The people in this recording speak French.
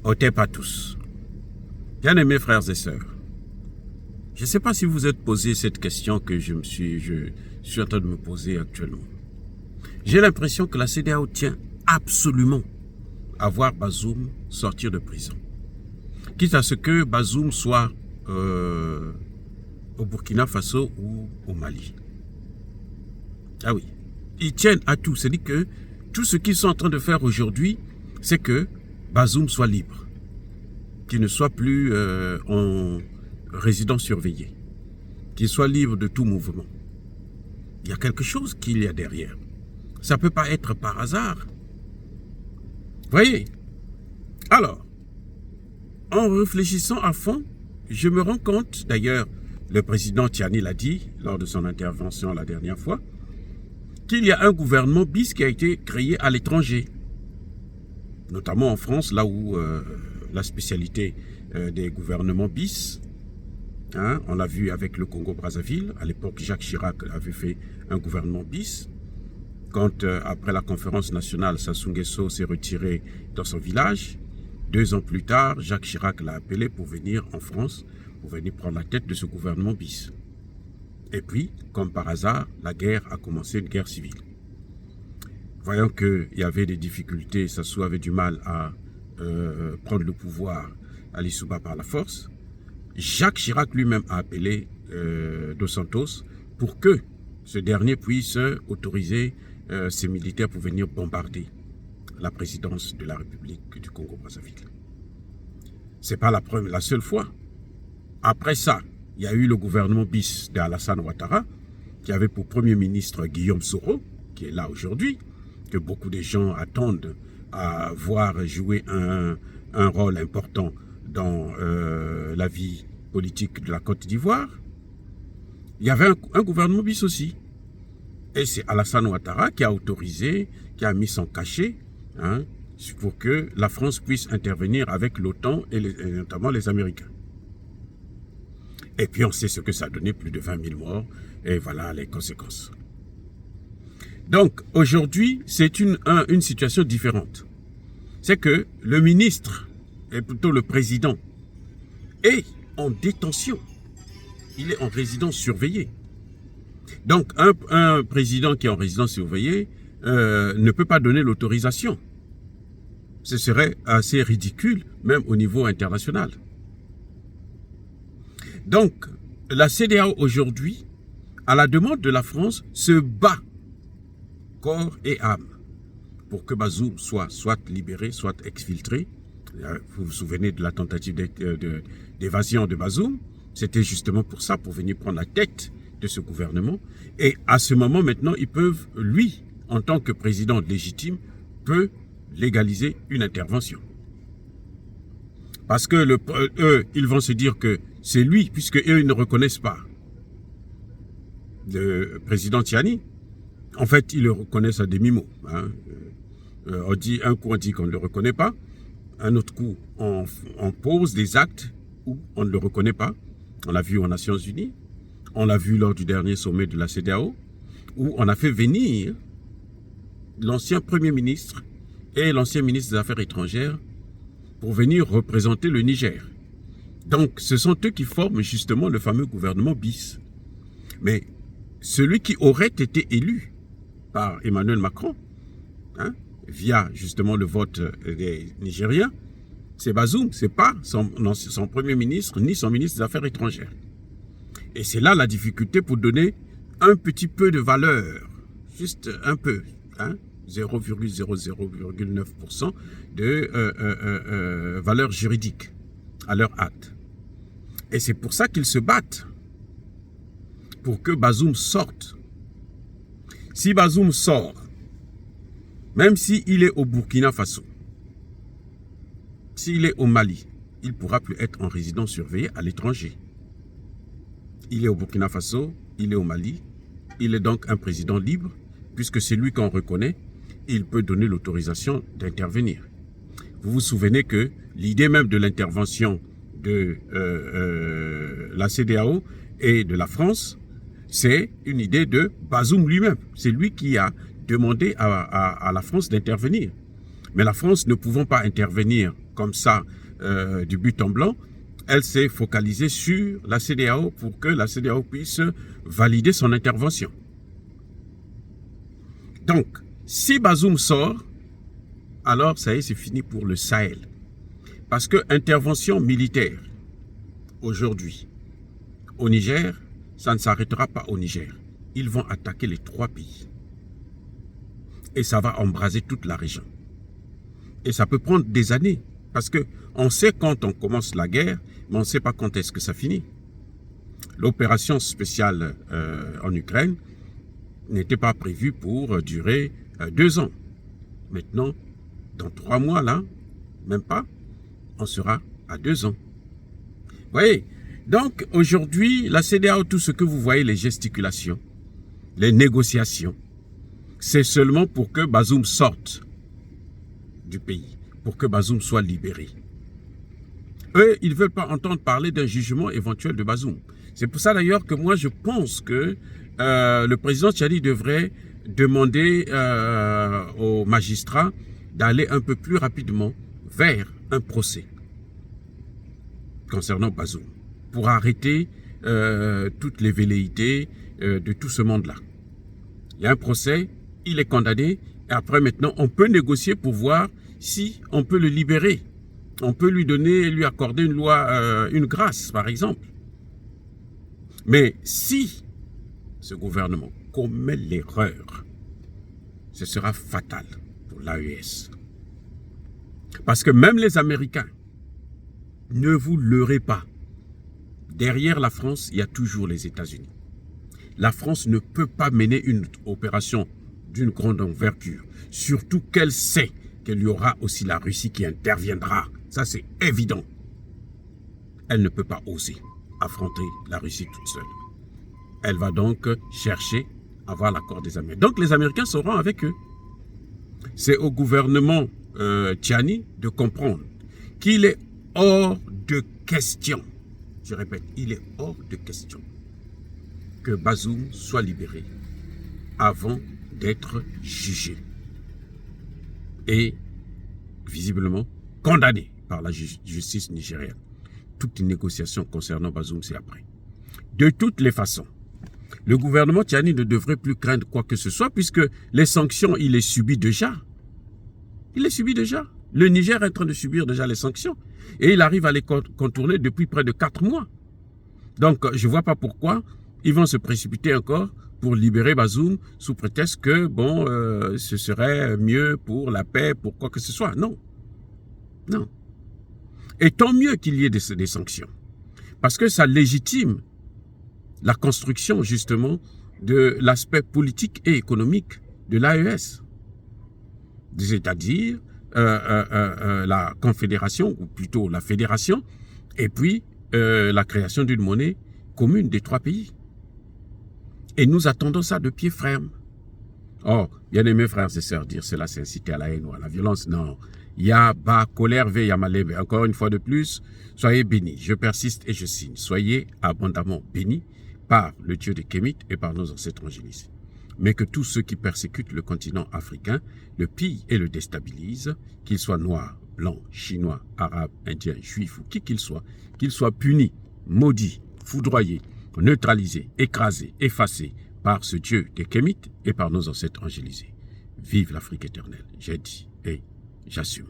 Otep à tous. Bien-aimés frères et sœurs, je ne sais pas si vous êtes posé cette question que je suis en train de me poser actuellement. J'ai l'impression que la CEDEAO tient absolument à voir Bazoum sortir de prison. Quitte à ce que Bazoum soit au Burkina Faso ou au Mali. Ah oui, ils tiennent à tout. C'est-à-dire que tout ce qu'ils sont en train de faire aujourd'hui, c'est que Bazoum soit libre, qu'il ne soit plus en résidence surveillée, qu'il soit libre de tout mouvement. Il y a quelque chose qu'il y a derrière. Ça ne peut pas être par hasard. Voyez? Alors, en réfléchissant à fond, je me rends compte, d'ailleurs, le président Tiani l'a dit lors de son intervention la dernière fois, qu'il y a un gouvernement bis qui a été créé à l'étranger, notamment en France, là où la spécialité des gouvernements bis, hein, on l'a vu avec le Congo-Brazzaville, à l'époque Jacques Chirac avait fait un gouvernement bis, quand après la conférence nationale, Sassou Nguesso s'est retiré dans son village, 2 ans plus tard, Jacques Chirac l'a appelé pour venir en France, pour venir prendre la tête de ce gouvernement bis. Et puis, comme par hasard, la guerre a commencé, une guerre civile. Voyant qu'il y avait des difficultés, Sassou avait du mal à prendre le pouvoir à l'Issouba par la force, Jacques Chirac lui-même a appelé Dos Santos pour que ce dernier puisse autoriser ses militaires pour venir bombarder la présidence de la République du Congo-Brazzaville. Ce n'est pas la seule fois. Après ça, il y a eu le gouvernement bis d'Alassane Ouattara, qui avait pour premier ministre Guillaume Soro, qui est là aujourd'hui, que beaucoup de gens attendent à voir jouer un rôle important dans la vie politique de la Côte d'Ivoire. Il y avait un gouvernement bis aussi. Et c'est Alassane Ouattara qui a autorisé, qui a mis son cachet, hein, pour que la France puisse intervenir avec l'OTAN et notamment les Américains. Et puis on sait ce que ça a donné, plus de 20 000 morts, et voilà les conséquences. Donc aujourd'hui, c'est une situation différente. C'est que le ministre, et plutôt le président, est en détention. Il est en résidence surveillée. Donc un président qui est en résidence surveillée ne peut pas donner l'autorisation. Ce serait assez ridicule, même au niveau international. Donc, la CEDEAO aujourd'hui, à la demande de la France, se bat corps et âme pour que Bazoum soit libéré, soit exfiltré. Vous vous souvenez de la tentative d'évasion de Bazoum? C'était justement pour ça, pour venir prendre la tête de ce gouvernement. Et à ce moment, maintenant, ils peuvent, lui, en tant que président légitime, peut légaliser une intervention. Parce que eux, ils vont se dire que c'est lui, puisque eux, ils ne reconnaissent pas le président Tiani. En fait, ils le reconnaissent à demi-mot. Hein. Un coup, on dit qu'on ne le reconnaît pas. Un autre coup, on pose des actes où on ne le reconnaît pas. On l'a vu aux Nations Unies. On l'a vu lors du dernier sommet de la CEDEAO, où on a fait venir l'ancien Premier ministre et l'ancien ministre des Affaires étrangères pour venir représenter le Niger. Donc, ce sont eux qui forment justement le fameux gouvernement bis. Mais celui qui aurait été élu par Emmanuel Macron, hein, via justement le vote des Nigériens, c'est Bazoum, ce n'est pas son Premier ministre ni son ministre des Affaires étrangères. Et c'est là la difficulté pour donner un petit peu de valeur, juste un peu, hein, 0,00,9% de valeur juridique à leur acte. Et c'est pour ça qu'ils se battent, pour que Bazoum sorte. Si Bazoum sort, même s'il est au Burkina Faso, s'il est au Mali, il ne pourra plus être en résidence surveillée à l'étranger. Il est au Burkina Faso, il est au Mali, il est donc un président libre, puisque c'est lui qu'on reconnaît, il peut donner l'autorisation d'intervenir. Vous vous souvenez que l'idée même de l'intervention de la CEDEAO et de la France, c'est une idée de Bazoum lui-même. C'est lui qui a demandé à la France d'intervenir. Mais la France ne pouvant pas intervenir comme ça du but en blanc. Elle s'est focalisée sur la CEDEAO pour que la CEDEAO puisse valider son intervention. Donc, si Bazoum sort, alors ça y est, c'est fini pour le Sahel. Parce que intervention militaire, aujourd'hui, au Niger, ça ne s'arrêtera pas au Niger. Ils vont attaquer les 3 pays. Et ça va embraser toute la région. Et ça peut prendre des années. Parce qu'on sait quand on commence la guerre, mais on ne sait pas quand est-ce que ça finit. L'opération spéciale en Ukraine n'était pas prévue pour durer 2 ans. Maintenant, dans 3 mois, là, même pas, on sera à 2 ans. Vous voyez? Donc, aujourd'hui, la CEDEAO, tout ce que vous voyez, les gesticulations, les négociations, c'est seulement pour que Bazoum sorte du pays, pour que Bazoum soit libéré. Eux, ils ne veulent pas entendre parler d'un jugement éventuel de Bazoum. C'est pour ça d'ailleurs que moi, je pense que le président Tchani devrait demander aux magistrats d'aller un peu plus rapidement vers un procès concernant Bazoum, pour arrêter toutes les velléités de tout ce monde-là. Il y a un procès, il est condamné, et après maintenant, on peut négocier pour voir si on peut le libérer. On peut lui accorder une loi, une grâce, par exemple. Mais si ce gouvernement commet l'erreur, ce sera fatal pour l'AES. Parce que même les Américains, ne vous leurrez pas. Derrière la France, il y a toujours les États-Unis. La France ne peut pas mener une opération d'une grande envergure. Surtout qu'elle sait qu'il y aura aussi la Russie qui interviendra. Ça, c'est évident. Elle ne peut pas oser affronter la Russie toute seule. Elle va donc chercher à avoir l'accord des Américains. Donc, les Américains seront avec eux. C'est au gouvernement Tchani de comprendre qu'il est hors de question, je répète, il est hors de question que Bazoum soit libéré avant d'être jugé et visiblement condamné par la justice nigérienne. Toute négociation concernant Bazoum, c'est après. De toutes les façons, le gouvernement Tchani ne devrait plus craindre quoi que ce soit puisque les sanctions, il les subit déjà. Il les subit déjà. Le Niger est en train de subir déjà les sanctions et il arrive à les contourner depuis près de 4 mois. Donc, je ne vois pas pourquoi ils vont se précipiter encore pour libérer Bazoum sous prétexte que, bon, ce serait mieux pour la paix, pour quoi que ce soit. Non. Non. Et tant mieux qu'il y ait des sanctions. Parce que ça légitime la construction, justement, de l'aspect politique et économique de l'AES. C'est-à-dire la confédération, ou plutôt la fédération, et puis la création d'une monnaie commune des 3 pays. Et nous attendons ça de pied ferme. Oh, bien aimés frères et sœurs, dire cela c'est inciter à la haine ou à la violence. Non. Yaba, colère, ve, yamalebe. Encore une fois de plus, soyez bénis. Je persiste et je signe. Soyez abondamment bénis par le Dieu des Kémites et par nos ancêtres angélistes. Mais que tous ceux qui persécutent le continent africain le pillent et le déstabilisent, qu'ils soient noirs, blancs, chinois, arabes, indiens, juifs ou qui qu'ils soient punis, maudits, foudroyés, neutralisés, écrasés, effacés par ce Dieu des Kémites et par nos ancêtres angélisés. Vive l'Afrique éternelle, j'ai dit et j'assume.